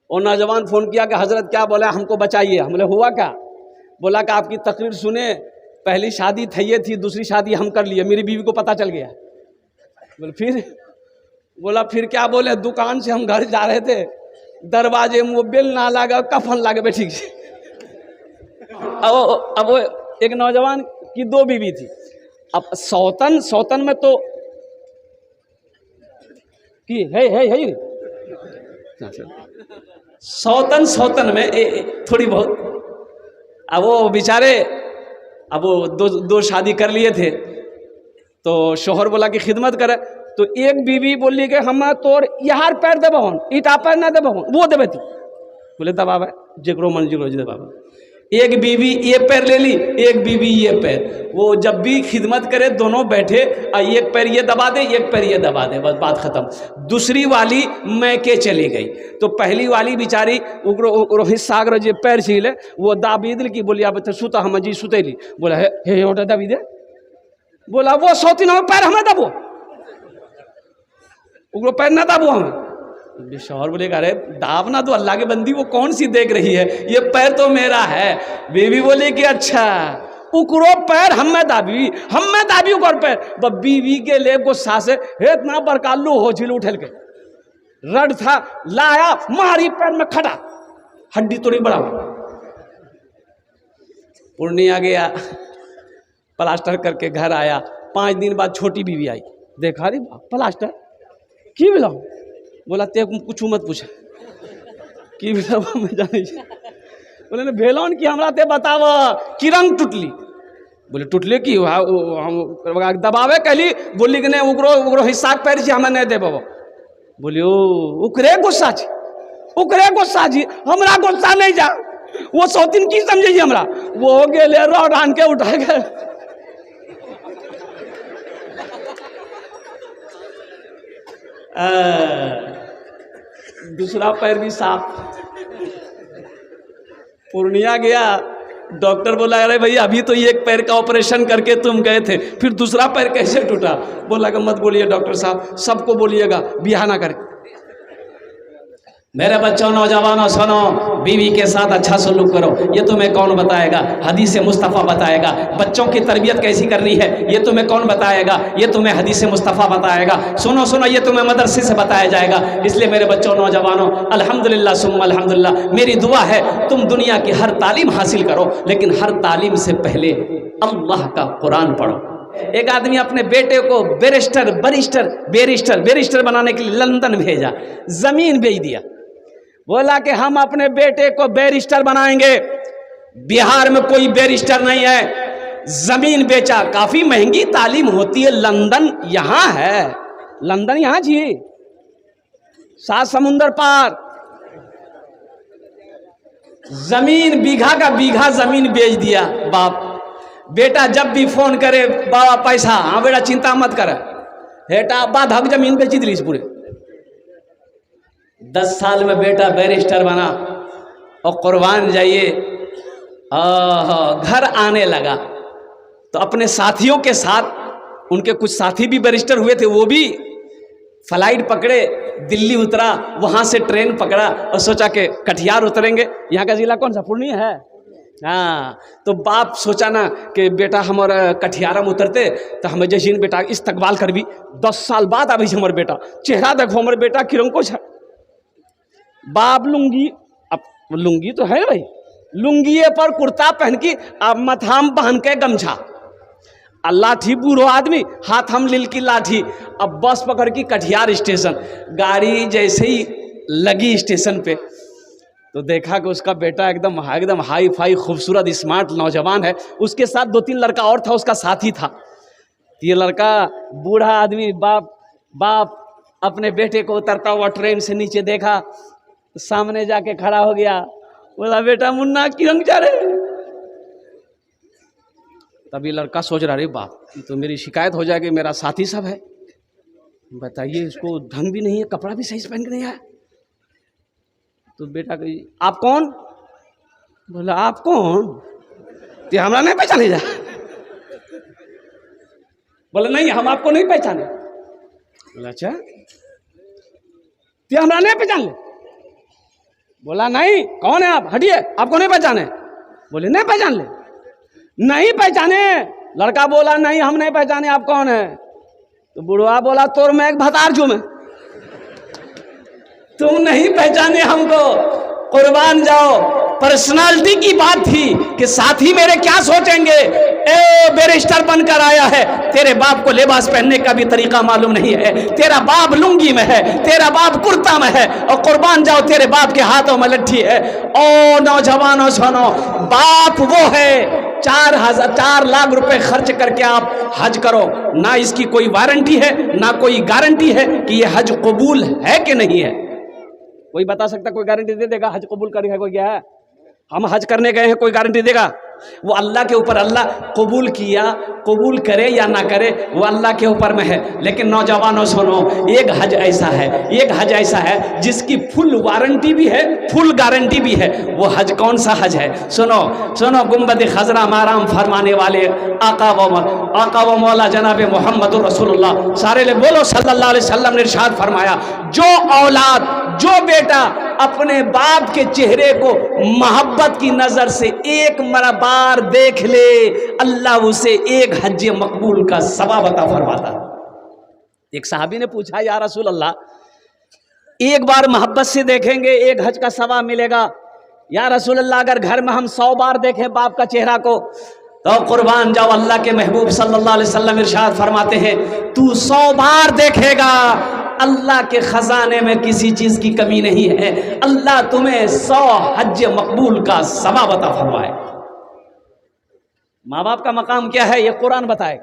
और नौजवान फ़ोन किया कि हज़रत क्या बोला, हमको बचाइए। हम बोले हुआ क्या? बोला कि आपकी तकरीर सुने, पहली शादी थैये थी, दूसरी शादी हम कर लिए, मेरी बीवी को पता चल गया। बोले फिर? बोला फिर क्या बोले, दुकान से हम घर जा रहे थे, दरवाजे में वो बेल ना लगा, कफन लगे बैठी। अब वो एक नौजवान की 2 बीवी थी। अब सौतन में तो कि है सौतन में थोड़ी बहुत। अब वो बेचारे, अब वो दो शादी कर लिए थे, तो शोहर बोला कि खिदमत करे। तो एक बीवी बोली कि हम तोर यार पैर देबो हन, ईटा पैर ना देबो हन, वो देवे थी। बोले दबावे जेकरो मन जेकरो दबावे। एक बीवी ये पैर ले ली, एक बीवी ये पैर। वो जब भी खिदमत करे दोनों बैठे, एक पैर ये दबा दे, एक पैर ये दबा दे, बस बात खत्म। दूसरी वाली मैके चली गई। तो पहली वाली बेचारी उग्रो हिस्सा जे पैर छीले वो दाबी दिल की, बोली अब सुता हम जी सुतेली। बोला हे ओटा दबी दे। बोला वो सौतीन में पैर हमें दबो, उग्रो पैर ना दबो हमें। शौहर बोलेगा अरे दाब ना, तो अल्लाह के बंदी वो कौन सी देख रही है, ये पैर तो मेरा है। बीवी बोले कि अच्छा उकरो पैर हमें दाबी उकर पैर। बीवी के ले गुस्सा से इतना बरकालू हो झिल उठल के रड था, लाया मारी पैर में खड़ा, हड्डी तोड़ी बड़ा। पूर्णिया गया, प्लास्टर करके घर आया। 5 दिन बाद छोटी बीवी आई, देखा रे प्लास्टर की मिला। बोला ते कुछ मत पूछ की मिला, मैं जाने। बोले ने भेलौन की हमरा ते बताव कि रंग टूटली। बोले टूटले की दबावे कहली। बोली कि नहीं उकरो हिस्सा पैर छी हमें नहीं देबो। बोली उकरे गुस्सा छी, हमरा गुस्सा नहीं जा, वो सौतीन की समझे हमरा। वो गेले रॉड आन के उठा के दूसरा पैर भी साफ। पूर्णिया गया, डॉक्टर बोला अरे भाई अभी तो एक पैर का ऑपरेशन करके तुम गए थे, फिर दूसरा पैर कैसे टूटा? बोला कि मत बोलिए डॉक्टर साहब, सबको बोलिएगा बियाह ना करें। मेरे बच्चों नौजवानों सुनो, बीवी के साथ अच्छा सलूक करो। ये तुम्हें कौन बताएगा? हदीस मुस्तफ़ा बताएगा। बच्चों की तरबियत कैसी करनी है ये तुम्हें कौन बताएगा? ये तुम्हें हदीस मुस्तफ़ा बताएगा। सुनो ये तुम्हें मदरसे से बताया जाएगा। इसलिए मेरे बच्चों नौजवानों, अल्हम्दुलिल्लाह सुम्मा अल्हम्दुलिल्लाह, मेरी दुआ है तुम दुनिया की हर तालीम हासिल करो, लेकिन हर तालीम से पहले अल्लाह का कुरान पढ़ो। एक आदमी अपने बेटे को बैरिस्टर बनाने के लिए लंदन भेजा, जमीन बेच दिया। बोला कि हम अपने बेटे को बैरिस्टर बनाएंगे। बिहार में कोई बैरिस्टर नहीं है, जमीन बेचा। काफी महंगी तालीम होती है, लंदन यहां है, लंदन यहां जी, 7 समुंदर पार। जमीन बीघा का बीघा जमीन बेच दिया बाप। बेटा जब भी फोन करे बाबा पैसा, हाँ बेटा चिंता मत कर, बेटा बाधक जमीन बेची दिली पूरे। 10 साल में बेटा बैरिस्टर बना और कुर्बान जाइए घर आने लगा तो अपने साथियों के साथ, उनके कुछ साथी भी बैरिस्टर हुए थे, वो भी फ्लाइट पकड़े, दिल्ली उतरा, वहां से ट्रेन पकड़ा और सोचा कि कटिहार उतरेंगे। यहाँ का जिला कौन सा? पूर्णिया है। हाँ, तो बाप सोचा ना कि बेटा हमारा कटिहार में उतरते तो हमें जैसे बेटा इस्तकबाल कर भी। 10 साल बाद अभी हमारे बेटा चेहरा देखो, हमारे बेटा किरंको है। बाप लुंगी, अब लुंगी तो है भाई, लुंगिए पर कुर्ता पहन की, अब मथाम पहन के गमछा, लाठी बूढ़ो आदमी, हाथ हम लील की लाठी। अब बस पकड़ की कटिहार स्टेशन। गाड़ी जैसे ही लगी स्टेशन पे तो देखा कि उसका बेटा एकदम हाई फाई खूबसूरत स्मार्ट नौजवान है। उसके साथ 2-3 लड़का और था, उसका साथी था। ये लड़का बूढ़ा आदमी बाप अपने बेटे को उतरता हुआ ट्रेन से नीचे देखा, सामने जाके खड़ा हो गया, बोला बेटा मुन्ना किरंग जा रहे। तभी लड़का सोच रहा, अरे बाप तो मेरी शिकायत हो जाएगी, मेरा साथी सब है, बताइए इसको ढंग भी नहीं है, कपड़ा भी सही से पहन के नहीं आया। तो बेटा कही आप कौन? बोला आप कौन? तो हमरा नहीं पहचाने जा। बोले नहीं हम आपको नहीं पहचाने। बोला अच्छा तो हमरा नहीं पहचान ले। बोला नहीं, कौन है आप, हटिए, आपको नहीं पहचाने। बोले नहीं पहचान ले, नहीं पहचाने। लड़का बोला नहीं हम नहीं पहचाने, आप कौन है। तो बुढ़वा बोला तोर मैं एक भतार छू मैं, तुम नहीं पहचाने हमको, कुर्बान जाओ। पर्सनालिटी की बात थी कि साथी मेरे क्या सोचेंगे, ए बैरिस्टर बनकर आया है, तेरे बाप को लिबास पहनने का भी तरीका मालूम नहीं है, तेरा बाप लुंगी में है, तेरा बाप कुर्ता में है, और कुर्बान जाओ तेरे बाप के हाथों में लट्ठी है। ओ नौजवानों सुनो, बाप वो है 4 लाख रुपए खर्च करके आप हज करो, ना इसकी कोई वारंटी है ना कोई गारंटी है कि ये हज कबूल है कि नहीं है। कोई बता सकता, कोई गारंटी दे देगा हज कबूल करेगा कोई? क्या है, हम हज करने गए हैं, कोई गारंटी देगा? वो अल्लाह के ऊपर, अल्लाह कबूल किया, कबूल करे या ना करे वो अल्लाह के ऊपर में है। लेकिन नौजवानों सुनो, एक हज ऐसा है, एक हज ऐसा है जिसकी फुल वारंटी भी है, फुल गारंटी भी है। वो हज कौन सा हज है? सुनो सुनो, गुंबद खजरा माराम फरमाने वाले आका व मौला जनाब मोहम्मद रसूलुल्लाह सारे ले बोलो सल्लल्लाहु अलैहि वसल्लम ने इरशाद फरमाया, जो औलाद, जो बेटा अपने बाप के चेहरे को मोहब्बत की नजर से एक बार देख ले, अल्लाह उसे एक हज मकबूल का सवाब अता फरमाता। एक साहबी ने पूछा, या रसूल अल्लाह, एक बार मोहब्बत से देखेंगे एक हज का सवाब मिलेगा? या रसूल अल्लाह, अगर घर में हम 100 बार देखें बाप का चेहरा को तो कुर्बान जाओ, अल्लाह के महबूब सल्लल्लाहु अलैहि वसल्लम इरशाद फरमाते हैं, तू 100 बार देखेगा, अल्लाह के खजाने में किसी चीज की कमी नहीं है, अल्लाह तुम्हें 100 हज मकबूल का सवाब अता फरमाए। माँ बाप का मकाम क्या है ये कुरान बताए।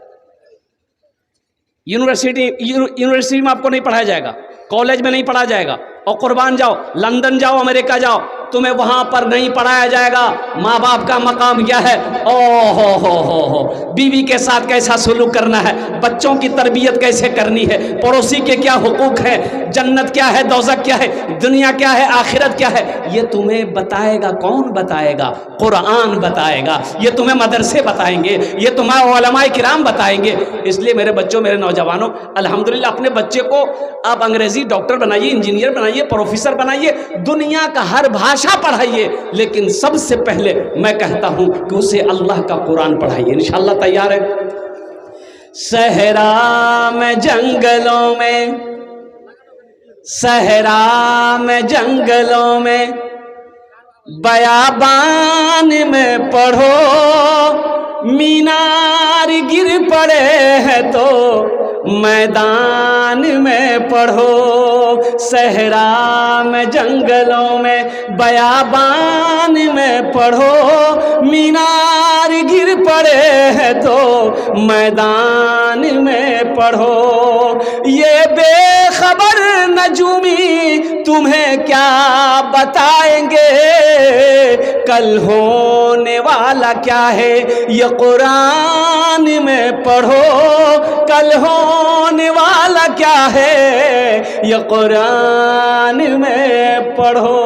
यूनिवर्सिटी में आपको नहीं पढ़ाया जाएगा, कॉलेज में नहीं पढ़ाया जाएगा, और कुर्बान जाओ लंदन जाओ, अमेरिका जाओ, तुम्हें वहां पर नहीं पढ़ाया जाएगा माँ बाप का मकाम क्या है। ओ हो, बीवी के साथ कैसा सुलूक करना है, बच्चों की तरबियत कैसे करनी है, पड़ोसी के क्या हुकूक है, जन्नत क्या है, दोज़ख क्या है, दुनिया क्या है, आखिरत क्या है, ये तुम्हें बताएगा कौन? बताएगा कुरान बताएगा। ये तुम्हें मदरसे बताएंगे, ये तुम्हें उलमाए किराम बताएंगे। इसलिए मेरे बच्चों, मेरे नौजवानों, अल्हम्दुलिल्लाह अपने बच्चे को आप अंग्रेजी डॉक्टर बनाइए, इंजीनियर बनाइए, प्रोफेसर बनाइए, दुनिया का हर भाषा पढ़ाइए, लेकिन सबसे पहले मैं कहता हूं कि उसे अल्लाह का कुरान पढ़ाइए। इंशाअल्लाह तैयार है? सहरा में जंगलों में, सहरा में जंगलों में, बयाबान में पढ़ो, मीनार गिर पड़े हैं तो मैदान में पढ़ो। सहरा में जंगलों में, बयाबान में पढ़ो, मीनार गिर पड़े हैं तो मैदान में पढ़ो। ये बेखबर नजूमी तुम्हें क्या बताएंगे, कल होने वाला क्या है ये कुरान में पढ़ो, कल होने वाला क्या है ये कुरान में पढ़ो।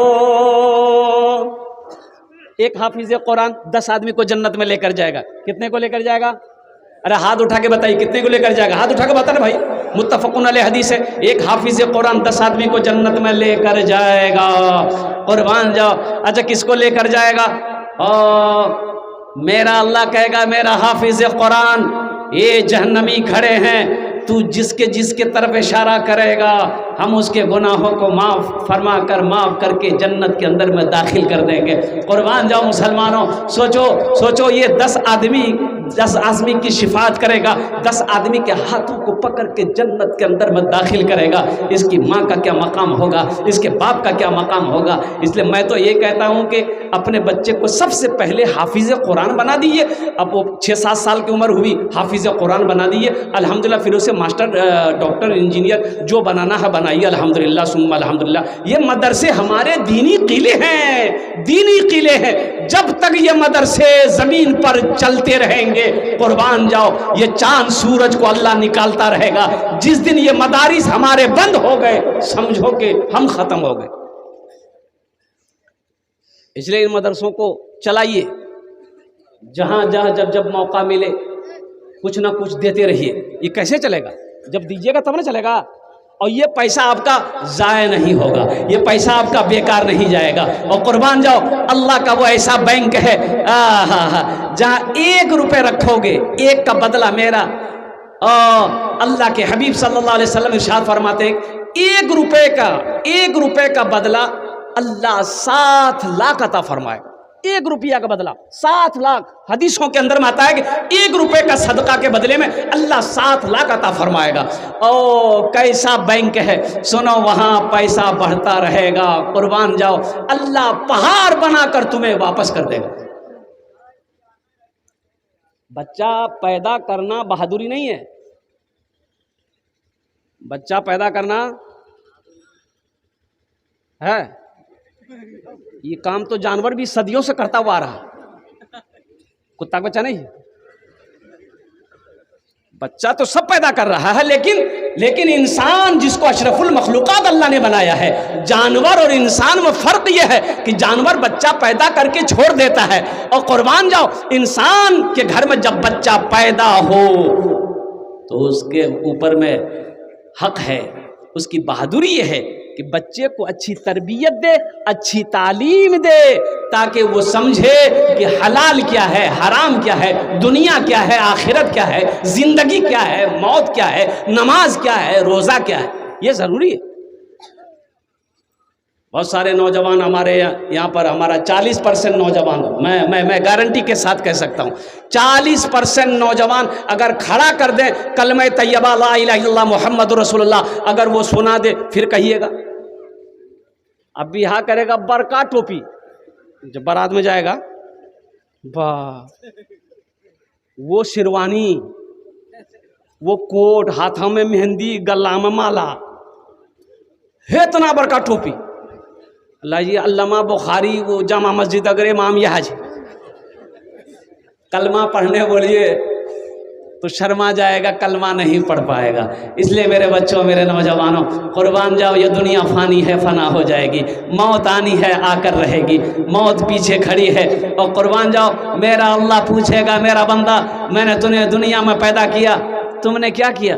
एक हाफिज कुरान 10 आदमी को जन्नत में लेकर जाएगा। कितने को लेकर जाएगा? अरे हाथ उठा के बताइए कितने को लेकर जाएगा? हाथ उठा के बता ना भाई, मुत्तफकुन अलैह हदीस है। एक हाफिज कुरान 10 आदमी को जन्नत में लेकर जाएगा। कुर्बान जाओ। अच्छा किसको लेकर जाएगा? मेरा अल्लाह कहेगा मेरा हाफिज कुरान ये जहन्नमी खड़े हैं, तू जिसके तरफ इशारा करेगा हम उसके गुनाहों को माफ़ फरमा कर माफ़ करके जन्नत के अंदर में दाखिल कर देंगे। कुर्बान जाओ मुसलमानों, सोचो ये 10 आदमी की शिफात करेगा, 10 आदमी के हाथों को पकड़ के जन्नत के अंदर में दाखिल करेगा। इसकी माँ का क्या मकाम होगा, इसके बाप का क्या मकाम होगा। इसलिए मैं तो ये कहता हूँ कि अपने बच्चे को सबसे पहले हाफिज़ कुरान बना दीजिए। अब वो 6-7 साल की उम्र हुई, हाफिज़ कुरान बना दीजिए, अल्हम्दुलिल्लाह। फिर उसे मास्टर, डॉक्टर, इंजीनियर जो बनाना है बनाइए, अल्हम्दुलिल्लाह सुम्मा अल्हम्दुलिल्लाह। ये मदरसे हमारे दीनी किले हैं, दीनी किले हैं। जब तक ये मदरसे ज़मीन पर चलते रहेंगे, कुर्बान जाओ, ये चांद सूरज को अल्लाह निकालता रहेगा। जिस दिन ये मदारिस हमारे बंद हो गए, समझो कि हम खत्म हो गए। इसलिए इन मदरसों को चलाइए, जहां जहां जब मौका मिले कुछ ना कुछ देते रहिए। ये कैसे चलेगा? जब दीजिएगा तब ना चलेगा। और ये पैसा आपका ज़ाय नहीं होगा, ये पैसा आपका बेकार नहीं जाएगा। और कुर्बान जाओ, अल्लाह का वो ऐसा बैंक है जहाँ 1 रुपये रखोगे, 1 का बदला मेरा। अल्लाह के हबीब सल्लल्लाहु अलैहि वसल्लम इरशाद फरमाते हैं, 1 रुपये का बदला अल्लाह 7 लाख अता फरमाएगा। 1 रुपया का बदला 7 लाख। हदीसों के अंदर में आता है कि 1 रुपये का सदका के बदले में अल्लाह 7 लाख अता फरमाएगा। ओ कैसा बैंक है, सुनो, वहां पैसा बढ़ता रहेगा। कुर्बान जाओ, अल्लाह पहाड़ बनाकर तुम्हें वापस कर देगा। बच्चा पैदा करना बहादुरी नहीं है, बच्चा पैदा करना है, ये काम तो जानवर भी सदियों से करता हुआ आ रहा। कुत्ता का बच्चा नहीं, बच्चा तो सब पैदा कर रहा है, लेकिन इंसान जिसको अशरफुल मखलूकात अल्लाह ने बनाया है, जानवर और इंसान में फर्क यह है कि जानवर बच्चा पैदा करके छोड़ देता है, और कुर्बान जाओ, इंसान के घर में जब बच्चा पैदा हो तो उसके ऊपर में हक है, उसकी बहादुरी यह है कि बच्चे को अच्छी तरबियत दे, अच्छी तालीम दे, ताकि वो समझे कि हलाल क्या है, हराम क्या है, दुनिया क्या है, आखिरत क्या है, जिंदगी क्या है, मौत क्या है, नमाज क्या है, रोज़ा क्या है। ये ज़रूरी है। बहुत सारे नौजवान हमारे यहाँ पर, हमारा 40% नौजवान, मैं गारंटी के साथ कह सकता हूँ, 40% नौजवान अगर खड़ा कर दें कलमे तैयबा ला इलाहा इल्लल्लाह मुहम्मदुर रसूलुल्लाह, अगर वो सुना दे, फिर कहिएगा। अब बिहा करेगा बरका टोपी, जब बारात में जाएगा, वाह, वो शेरवानी, वो कोट, हाथों में मेहंदी, गला में माला, है इतना बड़का टोपी। अल्लाह जी, अल्लामा बुखारी वो जामा मस्जिद अगर इमाम यहाज कलमा पढ़ने बोलिए तो शर्मा जाएगा, कलमा नहीं पढ़ पाएगा। इसलिए मेरे बच्चों, मेरे नौजवानों, कुर्बान जाओ, ये दुनिया फानी है, फना हो जाएगी, मौत आनी है, आकर रहेगी, मौत पीछे खड़ी है। और कुर्बान जाओ, मेरा अल्लाह पूछेगा, मेरा बंदा, मैंने तुम्हें दुनिया में पैदा किया, तुमने क्या किया?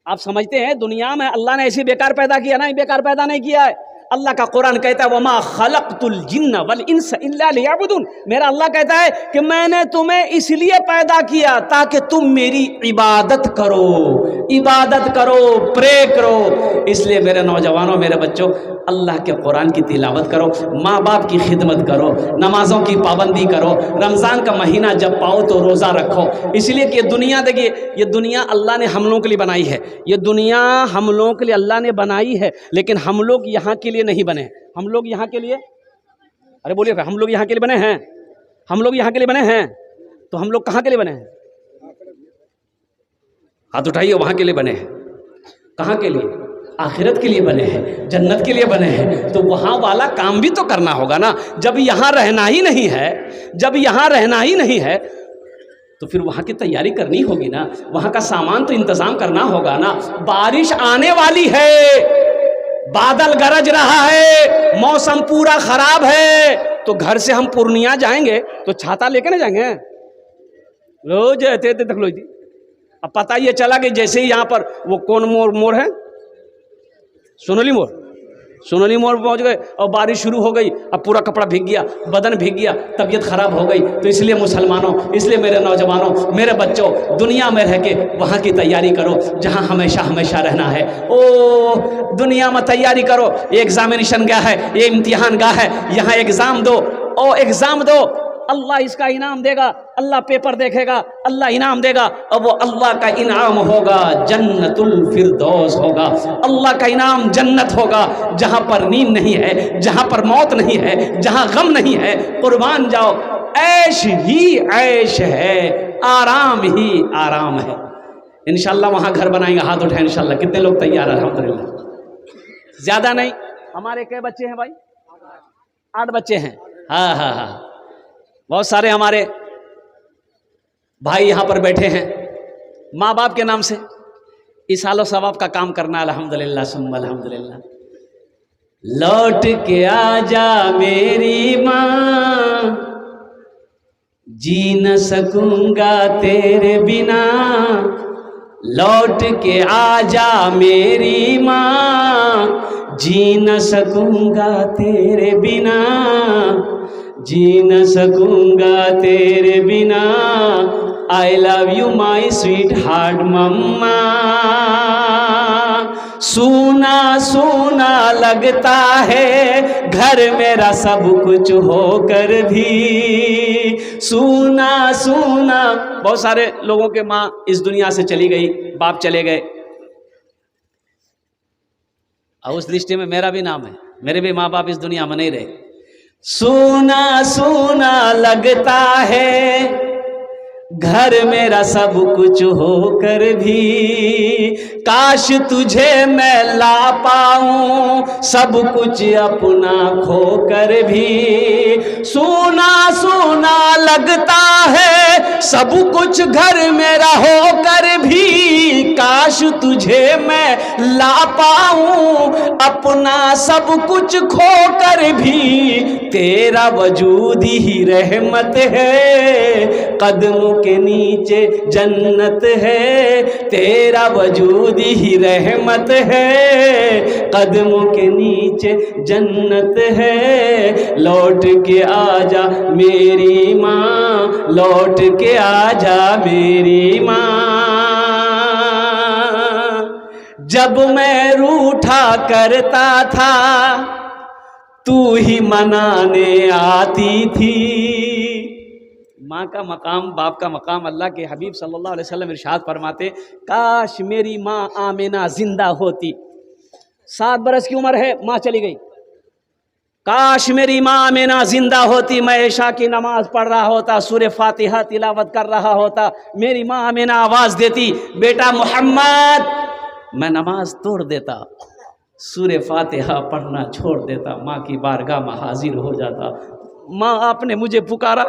आप समझते हैं दुनिया में अल्लाह ने ऐसे बेकार पैदा किया? नहीं, बेकार पैदा नहीं किया है। अल्लाह का कुरान कहता है, वमा खलक़तुल जिन्न वल इंस इल्ला लियअबुदून। मेरा अल्लाह कहता है कि मैंने तुम्हें इसलिए पैदा किया ताकि तुम मेरी इबादत करो, प्रे करो। इसलिए मेरे नौजवानों, मेरे बच्चों, अल्लाह के कुरान की तिलावत करो, माँ बाप की खिदमत करो, नमाजों की पाबंदी करो, रमज़ान का महीना जब पाओ तो रोज़ा रखो। इसलिए कि ये दुनिया, देखिए, ये दुनिया अल्लाह ने हम लोगों के लिए बनाई है, ये दुनिया हम लोगों के लिए अल्लाह ने बनाई है, लेकिन हम लोग यहाँ के लिए नहीं बने। हम लोग यहाँ के लिए, अरे बोलिए, हम लोग यहाँ के लिए बने हैं, हम लोग यहाँ के लिए बने हैं, तो हम लोग कहाँ के लिए बने हैं? हाथ उठाइए, वहाँ के लिए बने हैं। कहाँ के लिए? आखिरत के लिए बने हैं, जन्नत के लिए बने हैं। तो वहाँ वाला काम भी तो करना होगा ना। जब यहाँ रहना ही नहीं है, जब यहाँ रहना ही नहीं है, तो फिर वहाँ की तैयारी करनी होगी ना, वहाँ का सामान तो इंतज़ाम करना होगा ना। बारिश आने वाली है, बादल गरज रहा है, मौसम पूरा खराब है, तो घर से हम पूर्णिया जाएंगे तो छाता लेके ना जाएंगे? रोज तक लो। अब पता ये चला कि जैसे ही यहाँ पर वो कौन मोड़ है, सोनली मोड़ पहुँच गए और बारिश शुरू हो गई, अब पूरा कपड़ा भीग गया, बदन भीग गया, तबीयत खराब हो गई। तो इसलिए मुसलमानों, इसलिए मेरे नौजवानों, मेरे बच्चों, दुनिया में रह के वहाँ की तैयारी करो जहाँ हमेशा हमेशा रहना है। ओ दुनिया में तैयारी करो, ये एग्जामिनेशन गाह है, ये इम्तिहान गाह है, यहाँ एग्ज़ाम दो, ओ एग्ज़ाम दो, अल्लाह इसका इनाम देगा, अल्लाह पेपर देखेगा, अल्लाह इनाम देगा, और वो अल्लाह का इनाम होगा जन्नतुल फिरदौस होगा। अल्लाह का इनाम जन्नत होगा, जहाँ पर नींद नहीं है, जहाँ पर मौत नहीं है, जहाँ गम नहीं है। कुर्बान जाओ, ऐश ही ऐश है, आराम ही आराम है। इंशाल्लाह वहाँ घर बनाएंगे, हाथ उठाए इंशाल्लाह। कितने लोग तैयार हैं? अल्हम्दुलिल्लाह। ज़्यादा नहीं, हमारे क्या बच्चे हैं भाई? 8 बच्चे हैं। हाँ, बहुत सारे हमारे भाई यहाँ पर बैठे हैं, माँ बाप के नाम से इसालो सवाब का काम करना। अल्हम्दुलिल्लाह सुम्मा अल्हम्दुलिल्लाह। लौट के आजा मेरी माँ, जी न सकूंगा तेरे बिना, लौट के आजा मेरी माँ, जी न सकूंगा तेरे बिना, जी न सकूंगा तेरे बिना। I love you my sweetheart mamma. सूना सूना लगता है घर मेरा सब कुछ होकर भी, सूना सूना। बहुत सारे लोगों के माँ इस दुनिया से चली गई, बाप चले गए, और उस लिस्ट में मेरा भी नाम है, मेरे भी माँ बाप इस दुनिया में नहीं रहे। सूना सूना लगता है घर मेरा सब कुछ होकर भी, काश तुझे मैं ला पाऊं सब कुछ अपना खोकर भी। सूना सूना लगता है सब कुछ घर मेरा होकर भी, काश तुझे मैं ला पाऊं अपना सब कुछ खोकर भी। तेरा वजूद ही रहमत है, कदमों के नीचे जन्नत है। तेरा वजूद ही रहमत है, कदमों के नीचे जन्नत है। लौट के आजा मेरी माँ, लौट के आजा मेरी माँ। जब मैं रूठा करता था तू ही मनाने आती थी। माँ का मकाम, बाप का मकाम, अल्लाह के हबीब सल्लल्लाहु अलैहि वसल्लम इरशाद फरमाते, काश मेरी माँ आमिना जिंदा होती। 7 बरस की उम्र है, माँ चली गई। काश मेरी माँ आमिना जिंदा होती, मैं इशा की नमाज पढ़ रहा होता, सूरह फातिहा तिलावत कर रहा होता। मेरी माँ आमिना आवाज़ देती, बेटा मोहम्मद, मैं नमाज तोड़ देता, सूरह फातिहा पढ़ना छोड़ देता, माँ की बारगाह में हाजिर हो जाता। माँ आपने मुझे पुकारा,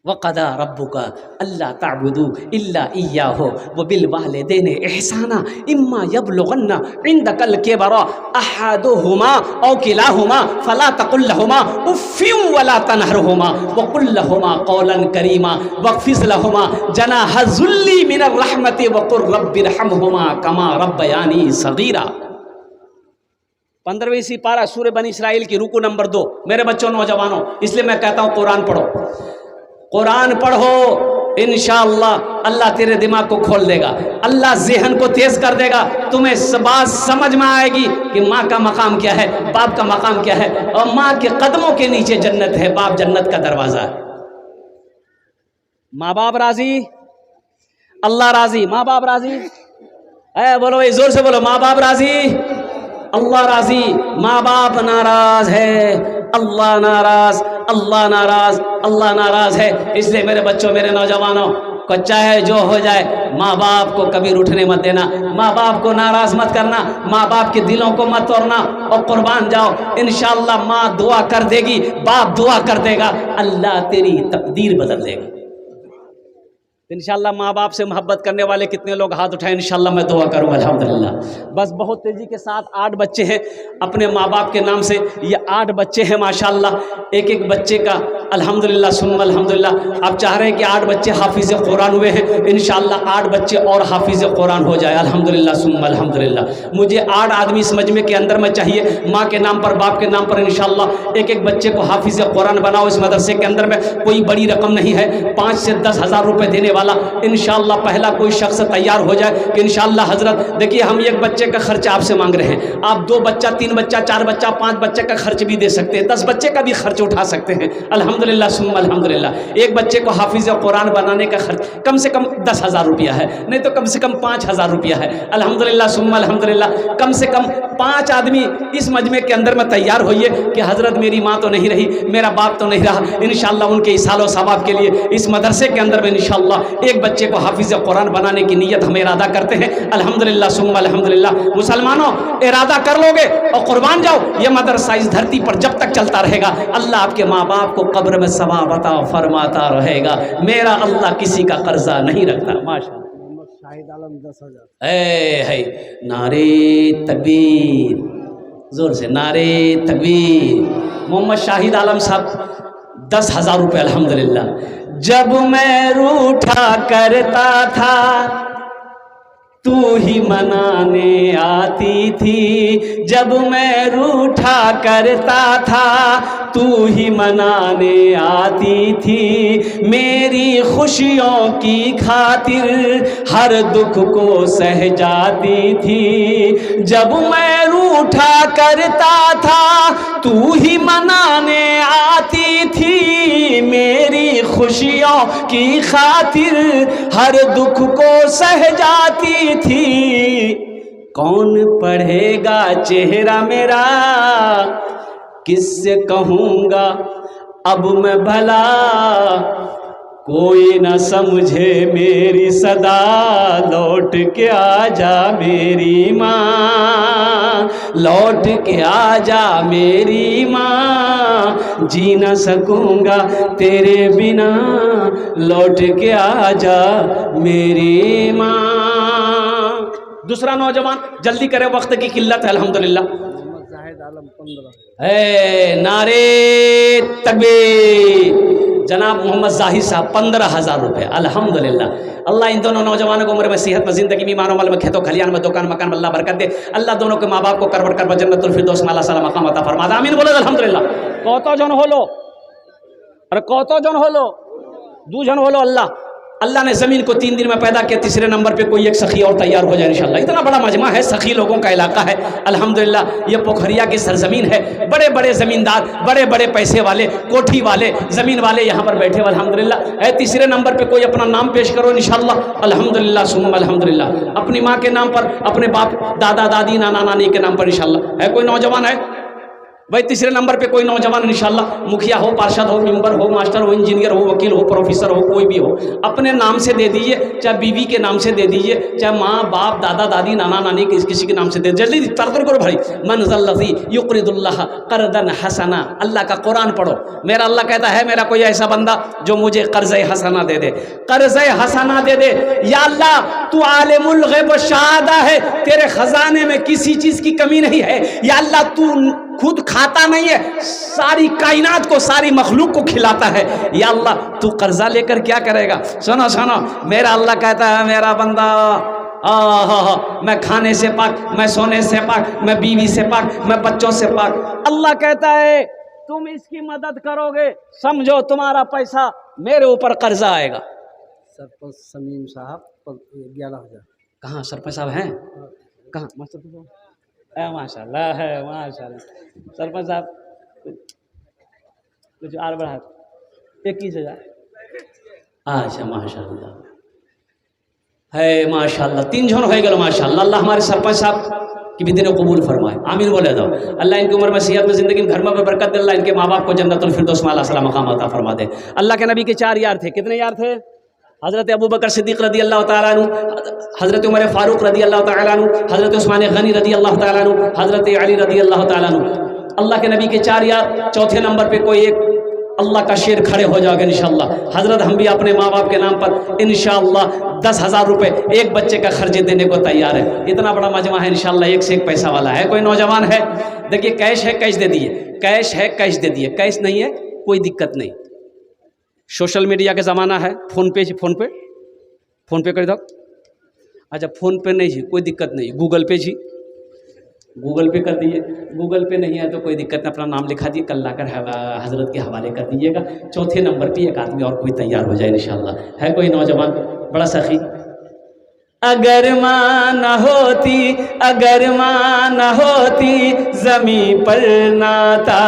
वक़दा रब्बुका अल्ला ताबुदू इल्ला इय्याहु व बिल वालिदैनि इहसाना इम्मा यबलुगन्ना इंदकल किबरा अहदुहुमा औ किलाहुमा फला तकुल लहुमा उफ़्फिन वला तनहरहुमा व कुल लहुमा क़ौलन करीमा वक़्फ़िज़ लहुमा जनाह ज़ुल्ली मिनर रहमति व क़ुल रब्बिरहमहुमा कमा रब्बयानी सग़ीरा। 15वीं सिपारा सूरह बनी इस्राइल की रुकू नंबर 2। मेरे बच्चों, नौजवानों, इसलिए मैं कहता हूँ कुरान पढ़ो, कुरान पढ़ो, इंशाअल्लाह अल्लाह तेरे दिमाग को खोल देगा, अल्लाह ज़हन को तेज कर देगा। तुम्हें बात समझ में आएगी कि माँ का मकाम क्या है, बाप का मकाम क्या है, और माँ के कदमों के नीचे जन्नत है, बाप जन्नत का दरवाज़ा है। माँ बाप राजी, अल्लाह राजी। माँ बाप राजी, बोलो भाई, जोर से बोलो, माँ बाप राजी, अल्लाह राजी। माँ बाप नाराज है, अल्लाह नाराज, अल्लाह नाराज, अल्लाह नाराज है। इसलिए मेरे बच्चों, मेरे नौजवानों को, चाहे जो हो जाए, माँ बाप को कभी रूठने मत देना, माँ बाप को नाराज मत करना, माँ बाप के दिलों को मत तोड़ना, और कुर्बान जाओ। इंशाअल्लाह माँ दुआ कर देगी, बाप दुआ कर देगा, अल्लाह तेरी तकदीर बदल देगा। इंशाअल्लाह माँ बाप से मोहब्बत करने वाले कितने लोग हाथ उठाएं, इंशाअल्लाह मैं दुआ करूँगा। अल्हम्दुलिल्लाह। बस बहुत तेज़ी के साथ 8 बच्चे हैं अपने माँ बाप के नाम से, ये 8 बच्चे हैं माशाअल्लाह। एक एक बच्चे का अल्हम्दुलिल्लाह सुम्मा अल्हम्दुलिल्लाह। आप चाह रहे हैं कि 8 बच्चे हाफिज़ कुरान हुए हैं, इंशाअल्लाह 8 बच्चे और हाफिज़ कुरान हो जाए, अल्हम्दुलिल्लाह सुम्मा अल्हम्दुलिल्लाह। मुझे 8 आदमी इस मजमे के अंदर में चाहिए, माँ के नाम पर, बाप के नाम पर, इंशाअल्लाह एक एक बच्चे को हाफिज़ कुरान बनाओ। इस मदरसे के अंदर में कोई बड़ी रकम नहीं है, 5 से 10 हज़ार रुपये देने वाला इंशाअल्लाह पहला कोई शख्स तैयार हो जाए कि इंशाअल्लाह हजरत, देखिए हम एक बच्चे का खर्च आपसे मांग रहे हैं, आप 2 बच्चा, 3 बच्चा, 4 बच्चा, 5 बच्चे का खर्च भी दे सकते हैं, 10 बच्चे का भी खर्च उठा सकते हैं, अल्हम्दुलिल्लाह सुम्मा अल्हम्दुलिल्लाह। एक बच्चे को हाफिज़ कुरान बनाने का खर्च कम से कम 10,000 रुपया है, नहीं तो कम से कम 5,000 रुपया है, अल्हम्दुलिल्लाह सुम्मा अल्हम्दुलिल्लाह। कम से कम 5 आदमी इस मजमे के अंदर में तैयार होइए कि हजरत मेरी माँ तो नहीं रही, मेरा बाप तो नहीं रहा, इंशाअल्लाह उनके इसालो सवाब के लिए इस मदरसे के अंदर में इंशाअल्लाह एक बच्चे को हाफिज़ कुरान बनाने की नीयत हम इरादा करते हैं, अल्हम्दुलिल्लाह सुम्मा अल्हम्दुलिल्लाह। मुसलमानों, इरादा कर लोगे और कुर्बान जाओ, ये मदरसा इस धरती पर जब तक चलता रहेगा, अल्लाह आपके माँ बाप को कब्र में सवाब अता फरमाता रहेगा। मेरा अल्लाह किसी का कर्जा नहीं रखता। माशाअल्लाह। शाहिद आलम 10,000। नारे तकबीर, जोर से नारे तकबीर। मोहम्मद शाहिद आलम साहब 10,000 रुपये, अल्हम्दुलिल्लाह जब मैं रूठा करता था तू ही मनाने आती थी, जब मैं रूठा करता था तू ही मनाने आती थी, मेरी खुशियों की खातिर हर दुख को सह जाती थी। जब मैं रूठा करता था तू ही मनाने आती थी, मेरी खुशियों की खातिर हर दुख को सह जाती थी। कौन पढ़ेगा चेहरा मेरा, किससे कहूँगा अब मैं भला, कोई न समझे मेरी सदा, लौट के आजा मेरी माँ, लौट के आजा मेरी माँ, जी न सकूँगा तेरे बिना, लौट के आजा मेरी माँ। दूसरा नौजवान, जल्दी करे, वक्त की किल्लत है अल्हम्दुलिल्लाह। नारे तकबीर, जनाब मोहम्मद जाहिद साहब 15,000 रुपये अल्हम्दुलिल्लाह। अल्लाह इन दोनों नौजवानों को उम्र में, सेहत में, जिंदगी में, मानो माल में, खेतों खलियान में, दुकान मकान में अल्लाह बरकत दे। अल्लाह दोनों के माँ बाप को करवट कर जन्नतुल फिरदौस में अल्लाह सलाम मकाम अता फरमा दे। आमीन बोलो अल्हम्दुलिल्लाह। कौतो जन होलो, अरे कौतो जन होलो, दू जन होलो। अल्लाह ने ज़मीन को 3 दिन में पैदा किया, तीसरे नंबर पे कोई एक सखी और तैयार हो जाए इंशाअल्लाह। इतना बड़ा मजमा है, सखी लोगों का इलाका है अल्हम्दुलिल्लाह। ये पोखरिया की सरजमीन है, बड़े बड़े ज़मींदार, बड़े बड़े पैसे वाले, कोठी वाले, ज़मीन वाले यहाँ पर बैठे अल्हम्दुलिल्लाह। है तीसरे नंबर पे कोई अपना नाम पेश करो इंशाअल्लाह। अल्हम्दुलिल्लाह सुम्मा अल्हम्दुलिल्लाह। अपनी माँ के नाम पर, अपने बाप दादा दादी नाना नानी के नाम पर इंशाअल्लाह। है कोई नौजवान है भाई? तीसरे नंबर पे कोई नौजवान इंशाअल्लाह, मुखिया हो, पार्षद हो, मेंबर हो, मास्टर हो, इंजीनियर हो, वकील हो, प्रोफेसर हो, कोई भी हो, अपने नाम से दे दीजिए, चाहे बीवी के नाम से दे दीजिए, चाहे माँ बाप दादा दादी नाना नानी किसी के नाम से दे, जल्दी तरतर करो भाई। मन ज़ल्लज़ी युक़रिदुल्लाह क़र्ज़न हसना, अल्लाह का कुरान पढ़ो। मेरा अल्लाह कहता है, मेरा कोई ऐसा बंदा जो मुझे कर्ज़े हसना दे दे, कर्ज़े हसना दे दे। या अल्लाह तू आलिमुल ग़ैब व शहादा है, तेरे खजाने में किसी चीज़ की कमी नहीं है। या अल्लाह तू खुद खाता नहीं है, सारी कायनात को, सारी मखलूक को खिलाता है। या अल्लाह तू कर्जा लेकर क्या करेगा? सुनो सुनो, मेरा अल्लाह कहता है, मेरा बंदा मैं खाने से पाक, मैं सोने से पाक, मैं बीवी से पाक, मैं बच्चों से पाक। अल्लाह कहता है तुम इसकी मदद करोगे, समझो तुम्हारा पैसा मेरे ऊपर कर्जा आएगा। सरपंच समीम साहब 11,000। कहाँ सरपंच साहब हैं? कहाँ? माशाल्लाह है, माशाल्लाह। सरपंच साहब कुछ और बढ़ा, 21,000। अच्छा माशाल्लाह है, माशाल्लाह 3 जन हो गए माशाल्लाह। अल्लाह हमारे सरपंच साहब की भी दिनों कबूल फरमाए, आमीन बोले दो। अल्लाह इनकी उम्र में, सेहत में, जिंदगी में, घर में बरकत दे। अल्लाह इनके माँ बाप को जन्नतुल फिरदौस में अल्लाह सलाम मकाम अता फरमा दे। अल्लाह के नबी के 4 यार थे। कितने यार थे? हज़रत अबू बकर सिद्दीक़ रदी अल्लाह तआला अन्हु, हज़रत उमर फ़ारूक रदी अल्लाह तआला अन्हु, हज़रत उस्मान गनी रदी अल्लाह तआला अन्हु, हज़रत अली रदी अल्लाह तआला अन्हु। अल्लाह के नबी के 4 यार। चौथे नंबर पे कोई एक अल्लाह का शेर खड़े हो जाओगे इंशाअल्लाह। हज़रत हम भी अपने माँ बाप के नाम पर इंशाअल्लाह 10,000 रुपये एक बच्चे का खर्चे देने को तैयार है। इतना बड़ा मजमा है इंशाअल्लाह, एक से एक पैसा वाला है। कोई नौजवान है? देखिए कैश है, कैश दे दिए, कैश है, कैश दे दिए, कैश नहीं है कोई दिक्कत नहीं। सोशल मीडिया का ज़माना है, फ़ोन पे कर दो। अच्छा फ़ोन पे नहीं जी, कोई दिक्कत नहीं, गूगल पे जी, गूगल पे कर दिए। गूगल पे नहीं है तो कोई दिक्कत नहीं, अपना नाम लिखा दिए, कल लाकर हज़रत के हवाले कर दीजिएगा। चौथे नंबर पे एक आदमी और कोई तैयार हो जाए इंशाअल्लाह। है कोई नौजवान बड़ा सखी? अगर माँ न होती, अगर माँ न होती ज़मी पर नाता,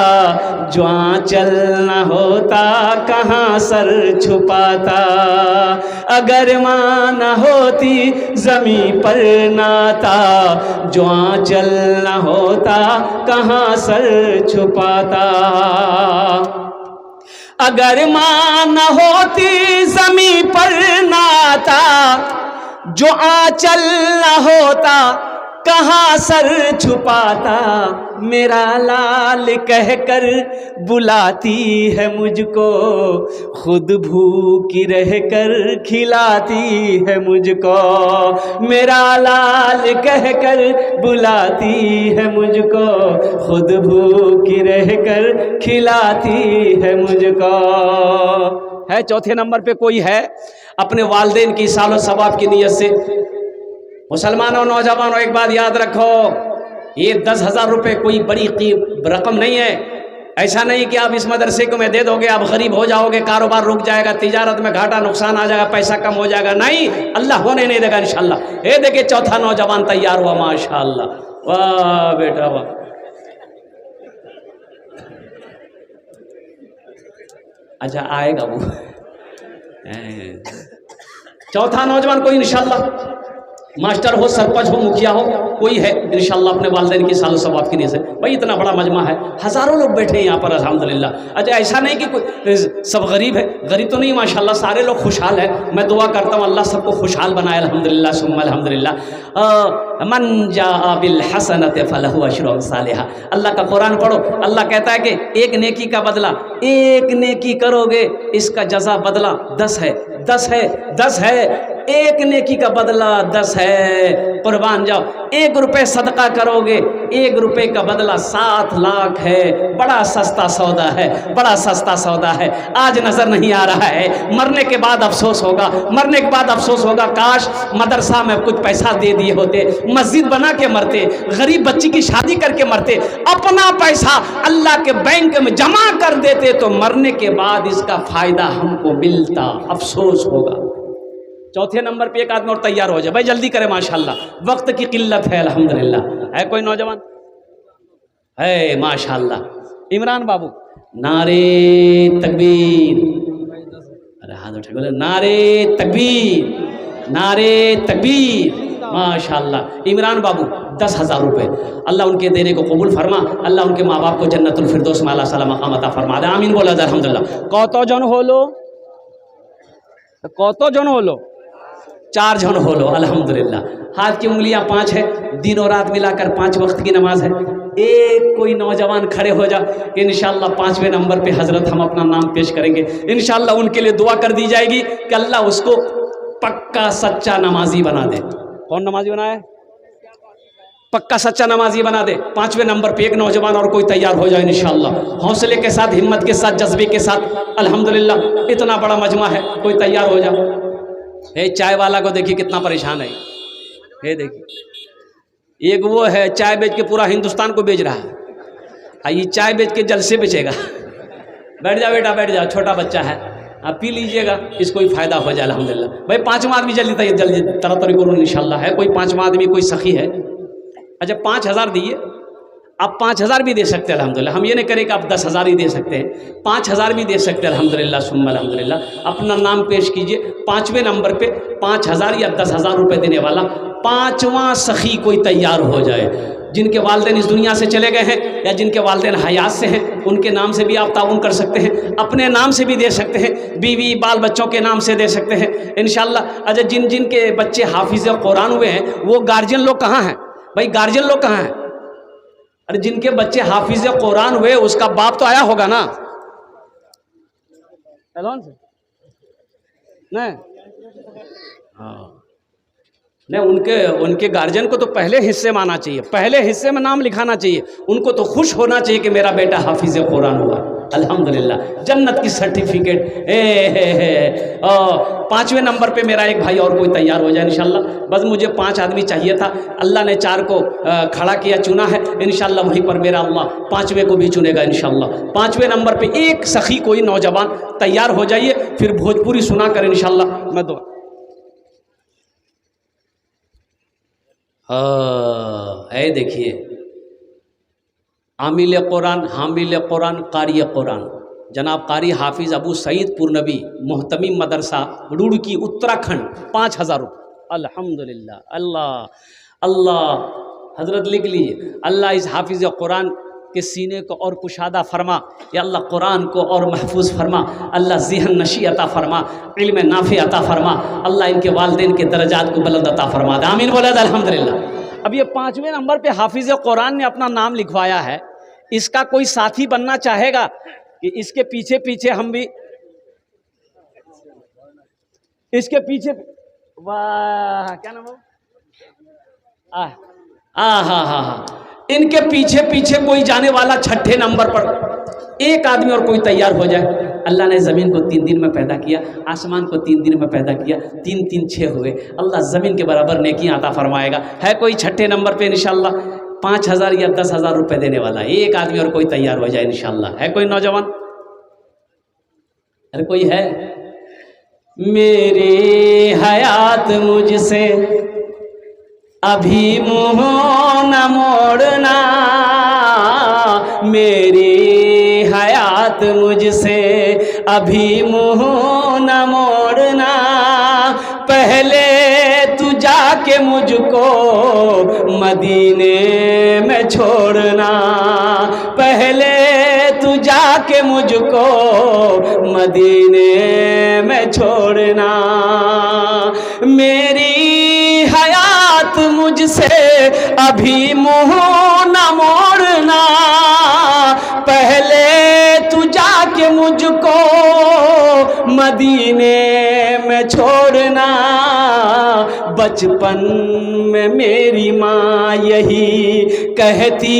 जो आंचल न होता कहाँ सर छुपाता। अगर माँ न होती ज़मी पर नाता, जो आंचल न होता कहाँ सर छुपाता। अगर माँ न होती ज़मी पर नाता, जो आंचल न होता कहाँ सर छुपाता। मेरा लाल कहकर बुलाती है मुझको, खुद भूखी रहकर खिलाती है मुझको। मेरा लाल कहकर बुलाती है मुझको, खुद भूखी रहकर खिलाती है मुझको। है। चौथे नंबर पे कोई है अपने वालिदैन की सालो सवाब की नीयत से। मुसलमानों, नौजवानों, एक बात याद रखो, ये 10,000 रुपये कोई बड़ी रकम नहीं है। ऐसा नहीं कि आप इस मदरसे को मैं दे दोगे आप गरीब हो जाओगे, कारोबार रुक जाएगा, तिजारत में घाटा नुकसान आ जाएगा, पैसा कम हो जाएगा। नहीं, अल्लाह होने नहीं देगा इंशाल्लाह। ये देखिए चौथा नौजवान तैयार हुआ, माशाल्लाह, वाह बेटा वाह। अच्छा आएगा वो। चौथा नौजवान कोई इंशाल्लाह मास्टर हो, सरपंच हो, मुखिया हो, कोई है इंशाल्लाह अपने वालिदैन की सालो सवाब की नीयत से। भाई इतना बड़ा मजमा है, हज़ारों लोग बैठे हैं यहाँ पर अल्हम्दुलिल्लाह। अच्छा ऐसा नहीं कि कोई सब गरीब है, गरीब तो नहीं, माशाल्लाह सारे लोग खुशहाल है। मैं दुआ करता हूँ अल्लाह सबको खुशहाल बनाए अल्हम्दुलिल्लाह सुम्मा अल्हम्दुलिल्लाह। मन जाअ बिल हसनति फलहु अश्रु अम्सालिहा। अल्लाह का कुरान पढ़ो, अल्लाह कहता है कि एक नेकी का बदला, एक नेकी करोगे इसका जज़ा बदला 10 है, 10 है, 10 है। एक नेकी का बदला 10 है। कुर्बान जाओ, 1 रुपये सदका करोगे, 1 रुपये का बदला 7 लाख है। बड़ा सस्ता सौदा है, बड़ा सस्ता सौदा है। आज नजर नहीं आ रहा है, मरने के बाद अफसोस होगा, मरने के बाद अफसोस होगा, काश मदरसा में कुछ पैसा दे दिए होते, मस्जिद बना के मरते, गरीब बच्ची की शादी करके मरते, अपना पैसा अल्लाह के बैंक में जमा कर देते तो मरने के बाद इसका फायदा हमको मिलता। अफसोस होगा। चौथे नंबर पे एक आदमी और तैयार हो जाए, भाई जल्दी करें, माशाल्लाह वक्त की किल्लत है अल्हम्दुलिल्लाह। है कोई नौजवान? है माशाल्लाह। इमरान बाबू, नारे तकबीर। अरे हाथ उठा बोले नारे तकबीर, नारे तकबीर, माशाल्लाह। इमरान बाबू 10,000 रुपये, अल्लाह उनके देने को कबूल फरमा, अल्लाह उनके माँ बाप को जन्नतुल फिरदौस में अल्लाह सला मकाम अता फरमा दे। आमीन बोला अल्हम्दुलिल्लाह। कौतो जन होलो, कौतो जन होलो, 4 जन हो लो अल्हम्दुलिल्लाह। हाथ की उंगलियां 5 है, दिन और रात मिलाकर 5 वक्त की नमाज है। एक कोई नौजवान खड़े हो जा कि इंशाल्लाह 5वें नंबर पे हजरत हम अपना नाम पेश करेंगे, इंशाल्लाह उनके लिए दुआ कर दी जाएगी कि अल्लाह उसको पक्का सच्चा नमाजी बना दे। कौन नमाजी बनाए? पक्का सच्चा नमाजी बना दे। 5वें नंबर पे एक नौजवान और कोई तैयार हो जाए इंशाल्लाह, हौसले के साथ, हिम्मत के साथ, जज्बे के साथ अल्हम्दुलिल्लाह। इतना बड़ा मजमा है, कोई तैयार हो जा। हे चाय वाला को देखिए कितना परेशान है, हे देखिए एक वो है चाय बेच के पूरा हिंदुस्तान को बेच रहा है, ये चाय बेच के जलसे बेचेगा। बैठ जा बेटा, बैठ जा, छोटा बच्चा है, आप पी लीजिएगा, इसको ही फायदा हो जाए अल्हम्दुलिल्लाह। भाई 5वां आदमी जल्दी जल्दी तरह करो इंशाल्लाह। है कोई 5वां आदमी, कोई सखी है? अच्छा 5,000 दिए, आप 5,000 भी दे सकते हैं अल्हम्दुलिल्लाह। हम ये नहीं करें कि आप 10,000 ही दे सकते हैं, 5,000 भी दे सकते हैं अल्हम्दुलिल्लाह सुम्मा अल्हम्दुलिल्लाह। अपना नाम पेश कीजिए। 5वें नंबर पे 5,000 या 10,000 रुपये देने वाला 5वां सखी कोई तैयार हो जाए। जिनके वालिदैन इस दुनिया से चले गए हैं या जिनके वालिदैन हयात से हैं, उनके नाम से भी आप ताउन कर सकते हैं, अपने नाम से भी दे सकते हैं, बीवी बाल बच्चों के नाम से दे सकते हैं इंशाल्लाह। अच्छा जिन जिन के बच्चे हाफिज़ कुरान हुए हैं वो गार्जियन लोग कहाँ हैं? भाई गार्जियन लोग कहाँ हैं? अरे जिनके बच्चे हाफिज कुरान हुए उसका बाप तो आया होगा ना? एलोन से नहीं, हाँ नहीं, उनके गार्जियन को तो पहले हिस्से में आना चाहिए, पहले हिस्से में नाम लिखाना चाहिए। उनको तो खुश होना चाहिए कि मेरा बेटा हाफिज कुरान हुआ अल्हम्दुलिल्लाह, जन्नत की सर्टिफिकेट। 5वें नंबर पे मेरा एक भाई और कोई तैयार हो जाए इंशाल्लाह। बस मुझे 5 आदमी चाहिए था, अल्लाह ने 4 को खड़ा किया, चुना है इंशाल्लाह। वहीं पर मेरा अल्लाह 5वें को भी चुनेगा इंशाल्लाह। 5वें नंबर पे एक सखी कोई नौजवान तैयार हो जाइए, फिर भोजपुरी सुना कर इंशाल्लाह मैं दुआ। है देखिए, आमिल कुरान, हामिल कुरान, कारी कुरान, जनाब कारी हाफिज़ अबू सईद पुरनबी, मोहतमीम मदरसा रुड़की उत्तराखंड, 5,000 रुपये अल्हम्दुलिल्लाह। अल्लाह अल्लाह हज़रत लिख लीजिए, अल्लाह इस हाफिज़ कुरान के सीने को और कुशादा फरमा, या अल्लाह कुरान को और महफूज फरमा, अल्लाह ज़हन नशी अता फरमा, इल्म नाफ़े अता फरमा, अल्लाह इनके वालिदैन के दर्जात को बुलंद अता फरमा दे। आमीन बोला अल्हम्दुलिल्लाह। अब ये 5वें नंबर पे हाफिज़ कुरान ने अपना नाम लिखवाया है, इसका कोई साथी बनना चाहेगा कि इसके पीछे पीछे हम भी, इसके पीछे, वाह क्या नाम है, हाँ हाँ हाँ, इनके पीछे पीछे कोई जाने वाला छठे नंबर पर एक आदमी और कोई तैयार हो जाए। अल्लाह ने ज़मीन को 3 दिन में पैदा किया, आसमान को 3 दिन में पैदा किया, 3 3 6 हुए। अल्लाह ज़मीन के बराबर नेकियां अता फरमाएगा। है कोई छठे नंबर पे इंशाअल्लाह 5,000 या 10,000 रुपये देने वाला, एक आदमी और कोई तैयार हो जाए इंशाअल्लाह। है कोई नौजवान? अरे कोई है? मेरी हयात मुझसे अभी मुँह न मोड़ना, मेरी हयात मुझसे अभी मुँह न मोड़ना, पहले तू जाके मुझको मदीने में छोड़ना, पहले तू जाके मुझको मदीने में छोड़ना। मेरी हयात मुझसे अभी मुँह न मोड़ना, पहले तू जाके मुझको मदीने में छोड़ना। बचपन में मेरी माँ यही कहती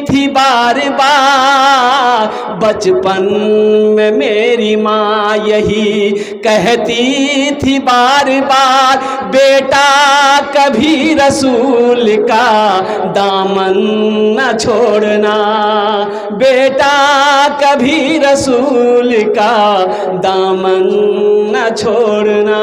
थी बार बार, बचपन में मेरी माँ यही कहती थी बार बार, बेटा कभी रसूल का दामन न छोड़ना, बेटा कभी रसूल का दामन न छोड़ना।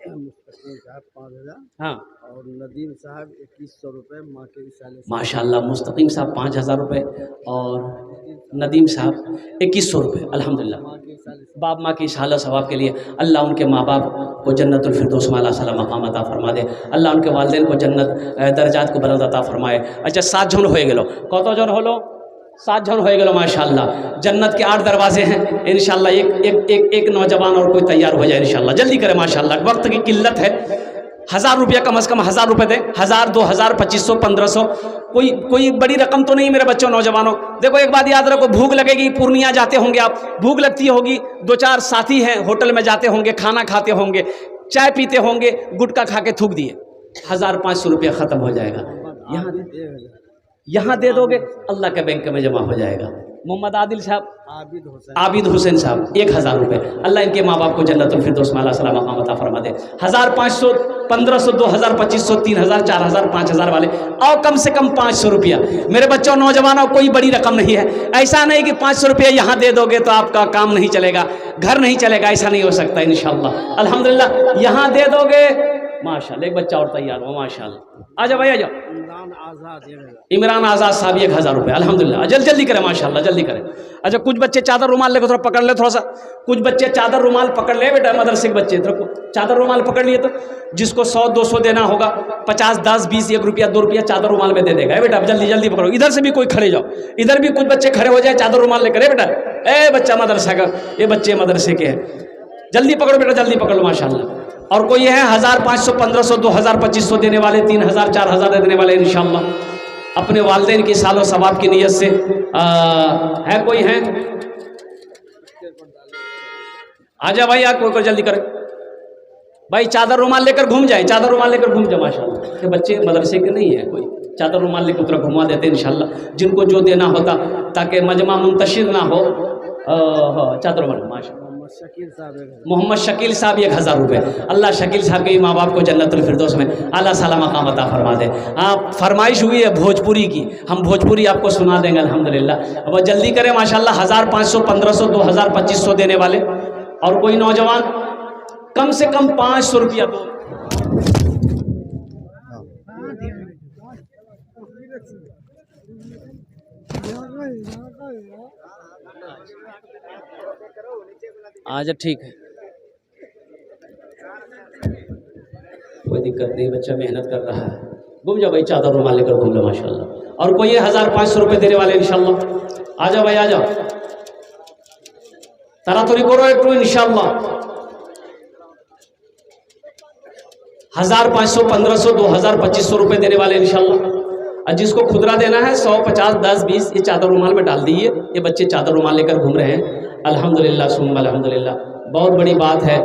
मुस्तकीम साहब 5,000 हाँ, और नदीम साहब 2100 रुपये माँ के इशारे से। माशाल्लाह। मुस्तकीम साहब 5,000 रुपये और नदीम साहब 2100 रुपये। अल्हम्दुलिल्लाह। माँ के इशारे से। बाप माँ की इशाला सवाब के लिए अल्लाह उनके माँ बाप को जन्नतुल फिरदौस में आला मकाम अता फरमा दे। अल्लाह उनके वालिदैन को जन्नत दर्जात को बुलंद अता फरमाए। अच्छा 7 जन हो गेलो, कत जन होलो? 7 जन हो गेलो माशाल्लाह। जन्नत के 8 दरवाजे हैं इंशाल्लाह। एक नौजवान और कोई तैयार हो जाए इंशाल्लाह। जल्दी करें माशाल्लाह, वक्त की किल्लत है। 1000 रुपया कम से कम 1000 रुपये दें। 1000, 2000, 2500, 1500, कोई बड़ी रकम तो नहीं मेरे बच्चों नौजवानों। देखो एक बात याद रखो, भूख लगेगी, पूर्णिया जाते होंगे आप, भूख लगती होगी, 2-4 साथी हैं होटल में जाते होंगे, खाना खाते होंगे, चाय पीते होंगे, गुटखा खा के थूक दिए, 1500 रुपया ख़त्म हो जाएगा। यहाँ दे दोगे, अल्लाह के बैंक में जमा हो जाएगा। मोहम्मद आदिल साहब, आबिद हुसैन साहब 1000 रुपये। अल्लाह इनके माँ बाप को जन्नतुल फिरदौस में आला मकाम अता फरमा दे। 1500, 1500, 2000, 2500, 3000, 4000, 5000 वाले, और कम से कम 500 रुपया। मेरे बच्चों नौजवानों, कोई बड़ी रकम नहीं है। ऐसा नहीं कि 500 रुपया यहाँ दे दोगे तो आपका काम नहीं चलेगा, घर नहीं चलेगा, ऐसा नहीं हो सकता इंशाअल्लाह। अल्हम्दुलिल्लाह यहाँ दे दोगे माशाल्लाह। एक बच्चा और तैयार हो माशाल्लाह। आ जाओ भाई, आ जाओ। इमरान आज़ाद साहब 1000 रुपये। अल्हम्दुलिल्लाह। जल्दी करें माशाल्लाह, जल्दी करें। अच्छा कुछ बच्चे चादर रुमाल लेकर थोड़ा पकड़ ले, थोड़ा सा कुछ बच्चे चादर रुमाल पकड़ ले बेटा, मदरसे के बच्चे चादर रुमाल पकड़ लिए तो जिसको 100-200 देना होगा, 50, 10, 20, 1 रुपया 2 रुपया चादर रुमाल में दे देगा। बेटा जल्दी पकड़ो। इधर से भी कोई खड़े जाओ, इधर भी कुछ बच्चे खड़े हो जाए चादर रुमाल लेकर। बेटा ए बच्चा मदरसा का, ये बच्चे मदरसे के हैं, जल्दी पकड़ो बेटा, जल्दी पकड़ लो माशाल्लाह। और कोई है 1500, 1500, 2000, 2500 देने वाले, 3000, 4000 देने वाले इंशाअल्लाह, अपने वालिदैन की सालो सवाब की नीयत से। है कोई है? आजा भाई यार, कोई जल्दी करे भाई। चादर रुमाल लेकर घूम जाए, चादर रुमाल लेकर घूम जाए माशाल्लाह। ये बच्चे मदरसे के नहीं है, कोई चादर रुमाल लेकर उतना घुमा देते इंशाअल्लाह, जिनको जो देना होता, ताकि मजमा मुंतशिर ना हो। चादर रुमाल माशाल्लाह। मोहम्मद शकील साहब 1000 रुपये। अल्लाह शकील साहब के माँ बाप को जन्नतुल फिरदौस में आला साला मकाम अता फरमा दे। आप फरमाइश हुई है भोजपुरी की, हम भोजपुरी आपको सुना देंगे अल्हम्दुलिल्लाह। अब जल्दी करें माशाल्लाह। 1500, 1500, 2000, 2500 देने वाले, और कोई नौजवान कम से कम 500 रुपया दो। आज ठीक है, कोई दिक्कत नहीं, बच्चा मेहनत कर रहा है। घूम जाओ भाई, चादर रुमाल लेकर घूम लो माशाल्लाह। और कोई 1500 रुपये देने वाले इंशाल्लाह। आ जाओ भाई, आ जाओ, तारातुरी करो एक इंशाल्लाह। 1500, 1500, 2000, 2500 रुपये देने वाले इंशाल्लाह। और जिसको खुदरा देना है 100, 50, 10, 20 ये चादर रुमाल में डाल दीजिए। ये बच्चे चादर रुमाल लेकर घूम रहे हैं अल्हम्दुलिल्लाह सुम्मा अल्हम्दुलिल्लाह। बहुत बड़ी बात है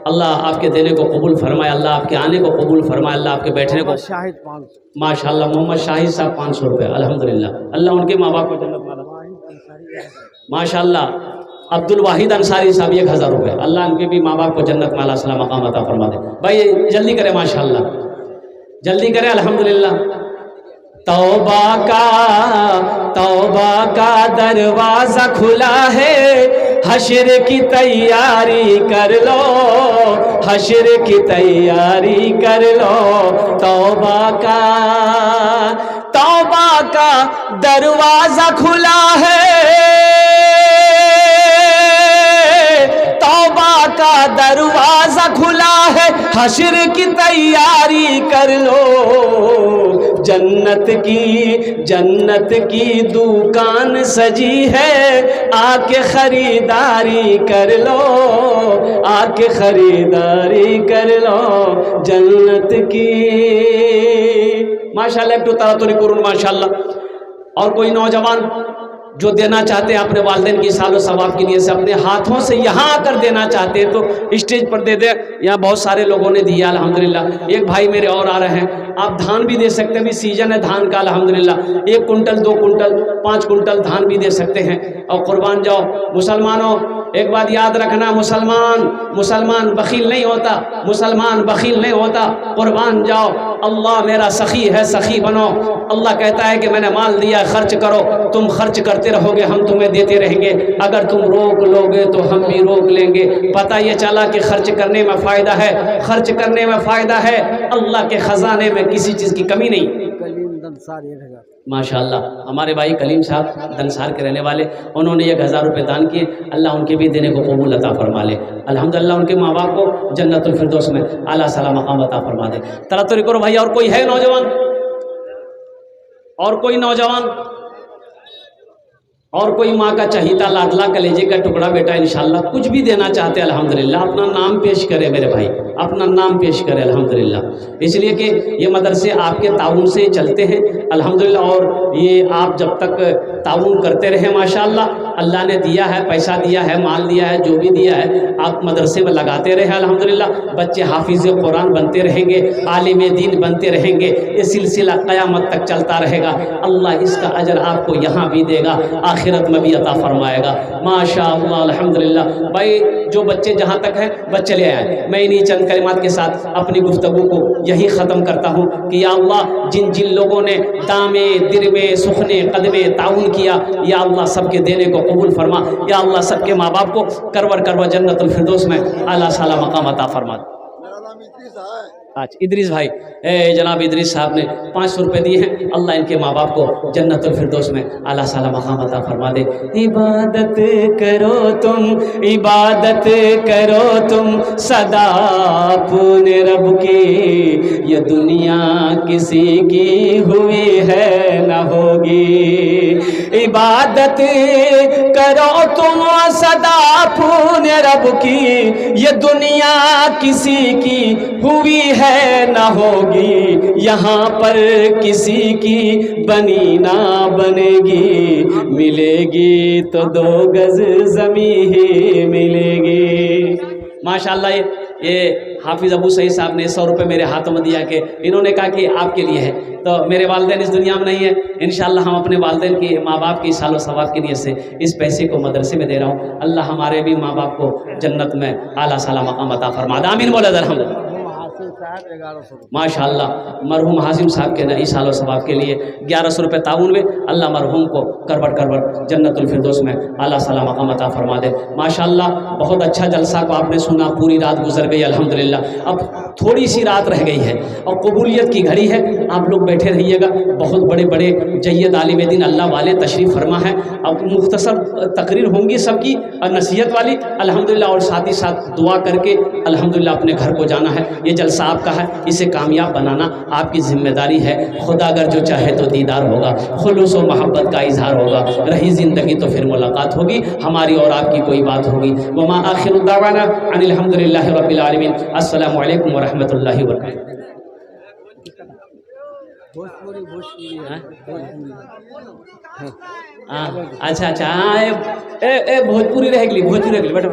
अल्लाह आपके देने को कबूल फरमाए, अल्लाह आपके आने को कबूल फरमाए, अल्लाह आपके बैठने को। शाहिद 500, माशाल्लाह मोहम्मद शाहिद साहब 500 रुपये, अल्हम्दुलिल्लाह, अल्लाह उनके माँ बाप को जन्नत में अता। माशाल्लाह अब्दुल वाहिद अंसारी साहब 1000 रुपये, अल्लाह उनके भी माँ बाप को जन्नत में अल्लाह सलाम मकाम अता फरमा दे। भाई जल्दी करें, माशाल्लाह जल्दी करें, अल्हम्दुलिल्लाह। तौबा का दरवाज़ा खुला है, हश्र की तैयारी कर लो, हश्र की तैयारी कर लो। तौबा का दरवाज़ा खुला है, तौबा का दरवाज़ा खुला है, हश्र की तैयारी कर लो। जन्नत की दुकान सजी है, आके खरीदारी कर लो, आके खरीदारी कर लो जन्नत की। माशाल्लाह एक तो तारातुरी कुरुन माशाल्लाह। और कोई नौजवान जो देना चाहते हैं अपने वालिदैन की सालो सवाब के लिए से अपने हाथों से यहाँ आकर देना चाहते हैं तो स्टेज पर दे दे। यहाँ बहुत सारे लोगों ने दिया अल्हम्दुलिल्लाह। एक भाई मेरे और आ रहे हैं, आप धान भी दे सकते हैं, भी सीजन है धान का अल्हम्दुलिल्लाह। 1 कुंटल 2 कुंटल 5 कुंटल धान भी दे सकते हैं और कुर्बान जाओ। मुसलमानों एक बात याद रखना, मुसलमान बखील नहीं होता, मुसलमान बखील नहीं होता। कुर्बान जाओ, अल्लाह मेरा सखी है, सखी बनो। अल्लाह कहता है कि मैंने माल दिया, खर्च करो। तुम खर्च करते रहोगे, हम तुम्हें देते रहेंगे। अगर तुम रोक लोगे तो हम भी रोक लेंगे। पता ये चला कि खर्च करने में फ़ायदा है, खर्च करने में फ़ायदा है। अल्लाह के ख़जाने में किसी चीज़ की कमी नहीं। कलीम दंसार 1000, माशाल्लाह हमारे भाई कलीम साहब दनसार के रहने वाले, उन्होंने 1000 रुपये दान किए। अल्लाह उनके भी देने को कबूल अता फरमा ले। अल्हम्दुलिल्लाह उनके माँ बाप को जन्नतुल फिरदौस में आला साला मकाम अता फरमा दे। तरातुरी करो भाई। और कोई है नौजवान? और कोई नौजवान? और कोई माँ का चहीता लाडला कलेजे का टुकड़ा बेटा इंशाल्लाह कुछ भी देना चाहते हैं अल्हम्दुलिल्लाह, अपना नाम पेश करे मेरे भाई, अपना नाम पेश करे अल्हम्दुलिल्लाह। इसलिए कि ये मदरसे आपके ताउन से चलते हैं अल्हम्दुलिल्लाह। और ये आप जब तक ताउन करते रहे माशाल्लाह, अल्लाह ने दिया है, पैसा दिया है, माल दिया है, जो भी दिया है आप मदरसे में लगाते रहे अल्हम्दुलिल्लाह। बच्चे हाफिज़ कुरान बनते रहेंगे, आलिम दीन बनते रहेंगे, ये सिलसिला क़यामत तक चलता रहेगा। अल्लाह इसका अजर आपको यहाँ भी देगा, आखिरत में भी अता फरमाएगा माशाअल्लाह अल्हम्दुलिल्लाह। भाई जो बच्चे जहाँ तक हैं बस चले आए। मैं इन्हीं चंद कलिमात के साथ अपनी गुफ्तगू को यही ख़त्म करता हूँ कि या अल्लाह जिन जिन लोगों ने दामे दिरमे सुखने कदमे ताउन किया, या अल्लाह सबके देने को कबूल फरमा। या अल्लाह सबके माँ बाप को करवर जन्नतुल फिरदौस में आला साला मकाम अता फरमा। आज इदरीस भाई, जनाब इदरीस साहब ने 500 रुपये दिए हैं। अल्लाह इनके माँ बाप को जन्नतुल फिरदौस में आला साला मकाम अता फरमा दे। इबादत करो तुम सदा अपने रब की, ये दुनिया किसी की हुई है न होगी। इबादत करो तुम सदा अपने रब की, ये दुनिया किसी की हुई है न होगी। यहाँ पर किसी की बनी ना बनेगी, मिलेगी तो 2 गज ज़मी ही मिलेगी। माशाल्लाह ये हाफिज़ अबू सईद साहब ने 100 रुपये मेरे हाथों में दिया कि इन्होंने कहा कि आपके लिए है। तो मेरे वालिदैन इस दुनिया में नहीं है, इंशाअल्लाह हम अपने वालिदैन की माँ बाप की सालो सवाब की नीयत से इस पैसे को मदरसे में दे रहा हूँ। अल्लाह हमारे भी माँ बाप को जन्नत में आला साला मकाम अता फरमा दे। आमीन बोले अल्हम्दुलिल्लाह। माशाअल्लाह मरहूम हाजिम साहब के नई सालो सवाब के लिए 1100 रुपये ताउन में अल्लाह मरहूम को करवट जन्नतुल फिरदौस में आला साला मकाम अता फरमा दे। माशाअल्लाह बहुत अच्छा जलसा को आपने सुना, पूरी रात गुजर गई अल्हम्दुलिल्लाह। अब थोड़ी सी रात रह गई है और कबूलियत की घड़ी है। आप लोग बैठे रहिएगा, बहुत बड़े बड़े जय्यद आलिम दीन अल्लाह वाले तशरीफ़ फरमा है। अब मुख्तसर तकरीर होंगी सबकी और नसीहत वाली अल्हम्दुलिल्लाह, और साथ ही साथ दुआ करके अल्हम्दुलिल्लाह अपने घर को जाना है। ये जलसा आपका है, इसे कामयाब बनाना आपकी जिम्मेदारी है। खुदा अगर जो चाहे तो दीदार होगा, खुलूस व मोहब्बत का इजहार होगा। रही ज़िंदगी तो फिर मुलाकात होगी, हमारी और आपकी कोई बात होगी। वमा आखिरु दावाना अनिल हम्दुलिल्लाहि रब्बिल आलमीन। अस्सलामु अलैकुम व रहमतुल्लाहि व बरकातुहू। अच्छा हाँ, भोजपुरी रह गई बेटा।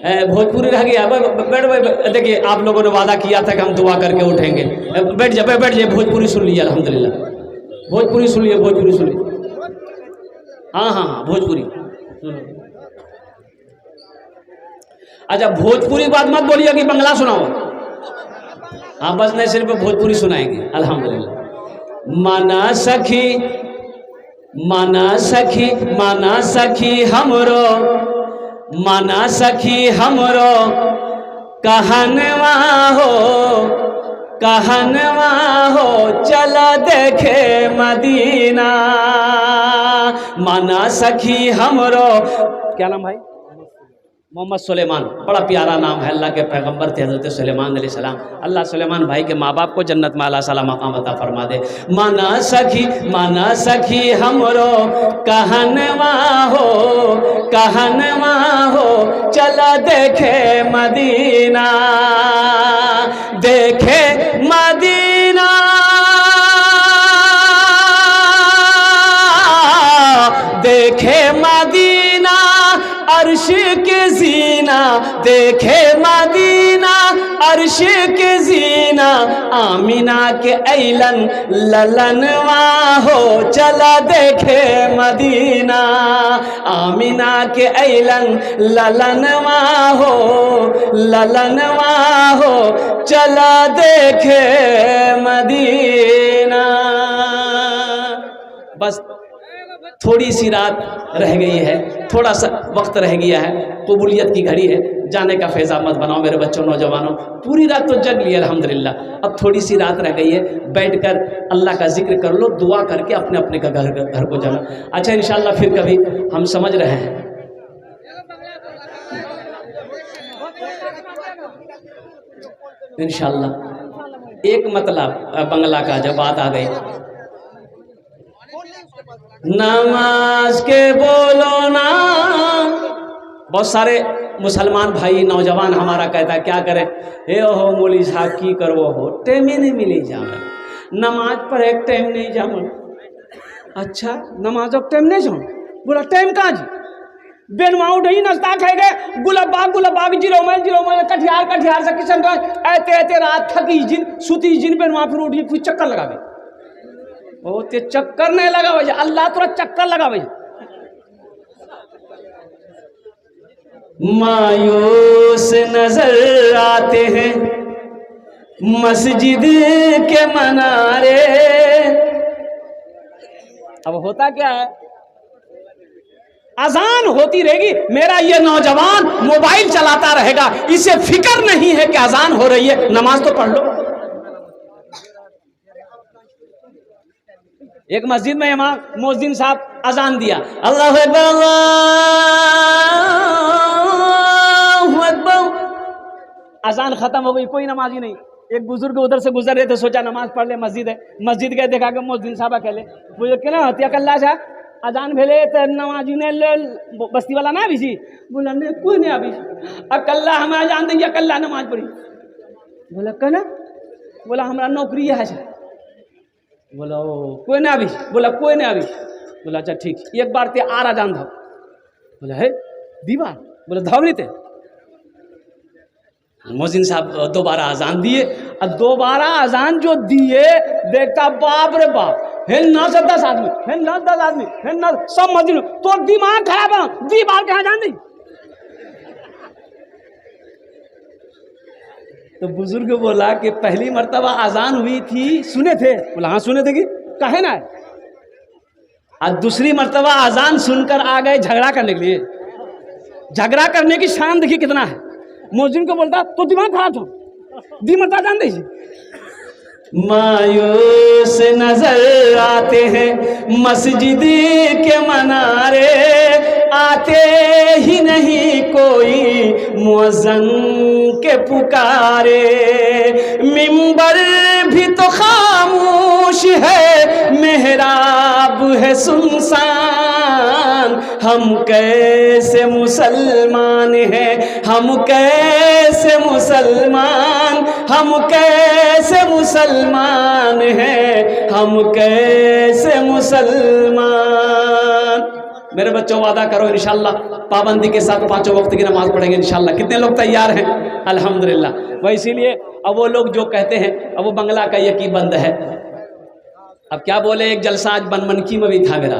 भोजपुरी रह गया। बैठ, देखिए आप लोगों ने वादा किया था कि हम दुआ करके उठेंगे। बैठ जाइए, भोजपुरी सुन लीजिए। अल्हम्दुलिल्लाह भोजपुरी सुन लीजिए, भोजपुरी सुन लीजिए। हाँ, भोजपुरी। अच्छा, भोजपुरी बात मत बोलिए कि बंगला सुनाओ। हाँ बस नहीं, सिर्फ भोजपुरी सुनाएंगे। अल्हम्दुलिल्लाह। माना सखी माना सखी माना सखी हमरो, माना सखी हमरो कहनवा हो, कहनवा हो चला देखे मदीना। माना सखी हमरो, क्या नाम भाई? मोहम्मद सुलेमान। बड़ा प्यारा नाम है। अल्लाह के पैगंबर थे हज़रत सुलेमान अलैहिस्सलाम। अल्लाह सुलेमान भाई के माँ बाप को जन्नत में अल्लाह सला मकाम अता फरमा दे। माना सखी हमरो कहनवा हो, कहनवा हो चला देखे मदीना, देखे मदीना, देखे मदीना अर्श के जीना, देखे मदीना अर्श के जीना। आमिना के ऐलन ललनवा हो चला देखे मदीना, आमिना के ऐलन ललनवा हो, ललनवा हो चला देखे मदीना। बस थोड़ी सी रात रह गई है, थोड़ा सा वक्त रह गया है। कबूलियत की घड़ी है, जाने का फैज़ा मत बनाओ मेरे बच्चों, नौजवानों। पूरी रात तो जग लिया अल्हम्दुलिल्लाह। अब थोड़ी सी रात रह गई है, बैठकर अल्लाह का जिक्र कर लो, दुआ करके अपने अपने का घर को जाना। अच्छा, इंशाअल्लाह फिर कभी हम समझ रहे हैं। इंशाअल्लाह एक मतलब बंगला का जब बात आ गई, नमाज के बोलो ना। बहुत सारे मुसलमान भाई नौजवान हमारा कहता है क्या करें, हे हो मौली साहब की करवो हो, टाइम ही नहीं मिले जामन, नमाज पर एक टाइम नहीं जामन। अच्छा, नमाज अब टाइम नहीं जाऊँ? बोला टाइम कहाँ जी? बेनवा उठी नाश्ता खाए गए, गुलाबाग जिरो मैल कटिहार से किशनगंज ऐते रात थकी जिन सुती जिन बेनवा फिर उठी कुछ चक्कर लगा गए। ओ ते चक्कर नहीं लगा भाई, अल्लाह तोरा चक्कर लगा भाई। मायूस नजर आते हैं मस्जिद के मनारे। अब होता क्या है, अजान होती रहेगी, मेरा ये नौजवान मोबाइल चलाता रहेगा, इसे फिक्र नहीं है कि अजान हो रही है, नमाज तो पढ़ लो। एक मस्जिद में इमाम मुअज्जिन साहब अजान दिया, अल्लाहु अकबर अल्लाहु अकबर, अजान खत्म हो गई, कोई नमाजी नहीं। एक बुजुर्ग उधर से गुजर रहे थे, सोचा नमाज पढ़ ले, मस्जिद है, मस्जिद गए, देखा कि मुअज्जिन साहब अकेले। बोले क्या हत्या कल्ला सा अजान भेले तो नमाजी ने बस्ती वाला ना अभी, बोला नहीं कोई नहीं अभी, अकल्ला हमें अजान दी, अकल्ला नमाज पढ़ी। बोला कहना, बोला हमारा नौकरी है। बोला ओ कोई ना अभी, बोला कोई नहीं अभी। बोला अच्छा ठीक, एक बार ते आर अजान धाव। बोला है दीवार, बोला धाव नहीं थे। मुअज्जिन साहब दोबारा अजान दिए, और दोबारा अजान जो दिए, देखता बाप रे बाप, है 9 से 10 आदमी, है 9 10 आदमी, है 9 सब मस्जिद में, तो दिमाग खराब है, दीवार के अजान दी। तो बुजुर्ग बोला कि पहली मर्तबा अजान हुई थी, सुने थे? बोला हाँ सुने थे। कि कहे ना, और दूसरी मर्तबा अजान सुनकर आ गए झगड़ा करने के लिए। झगड़ा करने की शान देखिए कितना है। मुअज्जिन को बोलता तो दिमाग खराब हो, दी मत अजान दीजिए। मायूस नजर आते हैं मस्जिद के मनारे, आते ही नहीं कोई मुअज्जिन के पुकारे। मिंबर भी तो खामोश है, मेहराब है सुनसान, हम कैसे मुसलमान हैं, हम कैसे मुसलमान, हम कैसे मुसलमान हैं, हम कैसे मुसलमान। मेरे बच्चों वादा करो इंशाल्लाह पाबंदी के साथ 5 वक्त की नमाज पढ़ेंगे इंशाल्लाह। कितने लोग तैयार हैं? अल्हम्दुलिल्लाह। वह इसीलिए अब वो लोग जो कहते हैं, अब वो बंगला का यकी बंद है। अब क्या बोले, एक जलसा आज बनमनकी में भी था मेरा।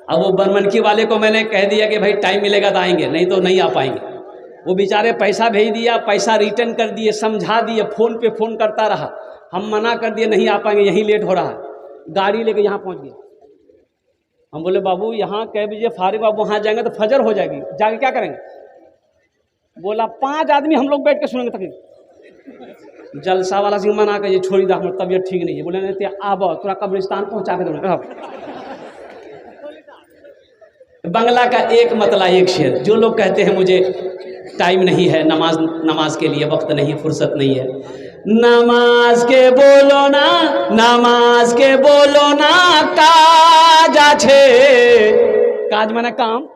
अब वो बनमनकी वाले को मैंने कह दिया कि भाई टाइम मिलेगा तो आएंगे, नहीं तो नहीं आ पाएंगे। वो बेचारे पैसा भेज दिया, पैसा रिटर्न कर दिए, समझा दिए, फ़ोन पे फ़ोन करता रहा, हम मना कर दिए नहीं आ पाएंगे, यहीं लेट हो रहा है। गाड़ी लेके यहाँ पहुँच गए। हम बोले बाबू यहाँ कै बजे फारिग, बाबू वहाँ जाएंगे तो फजर हो जाएगी, जाके क्या करेंगे? बोला 5 आदमी हम लोग बैठ के सुनेंगे तकरीर। जलसा वाला सिंह मना कर ये छोड़ी दा, हमारी तबीयत ठीक नहीं है। बोले नहीं आब तोरा कब्रिस्तान पहुँचा के दो। बंगला का एक मतला एक शेर। जो लोग कहते हैं मुझे टाइम नहीं है, नमाज के लिए वक्त नहीं, फुर्सत नहीं है, नमाज के बोलो ना, नमाज के बोलो ना काज आछे। काज माने काम।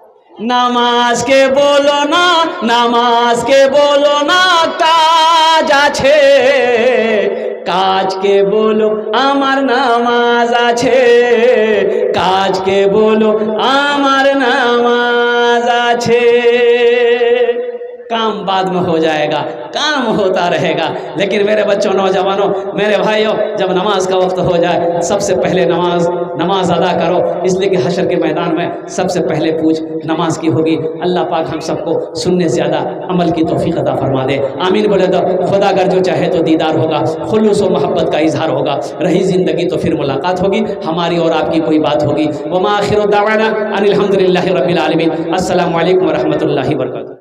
नमाज के बोलो ना, नमाज के बोलो ना काज आछे। काज के बोलो आमार नामाज आछे, काज के बोलो आमार नामाज आछे। काम बाद में हो जाएगा, काम होता रहेगा। लेकिन मेरे बच्चों, नौजवानों, मेरे भाइयों, जब नमाज का वक्त हो जाए सबसे पहले नमाज अदा करो, इसलिए कि हशर के मैदान में सबसे पहले पूछ नमाज की होगी। अल्लाह पाक हम सबको सुनने से ज़्यादा अमल की तौफीक अता फरमा दे। आमीन बोले तो खुदा अगर जो चाहे तो दीदार होगा, खुलूस व मोहब्बत का इजहार होगा, रही ज़िंदगी तो फिर मुलाकात होगी, हमारी और आपकी कोई बात होगी। वमा आखिरु दावाना अनिल हम्दुलिल्लाहि रब्बिल आलमीन। अस्सलामु अलैकुम व रहमतुल्लाहि व बरकातुहू।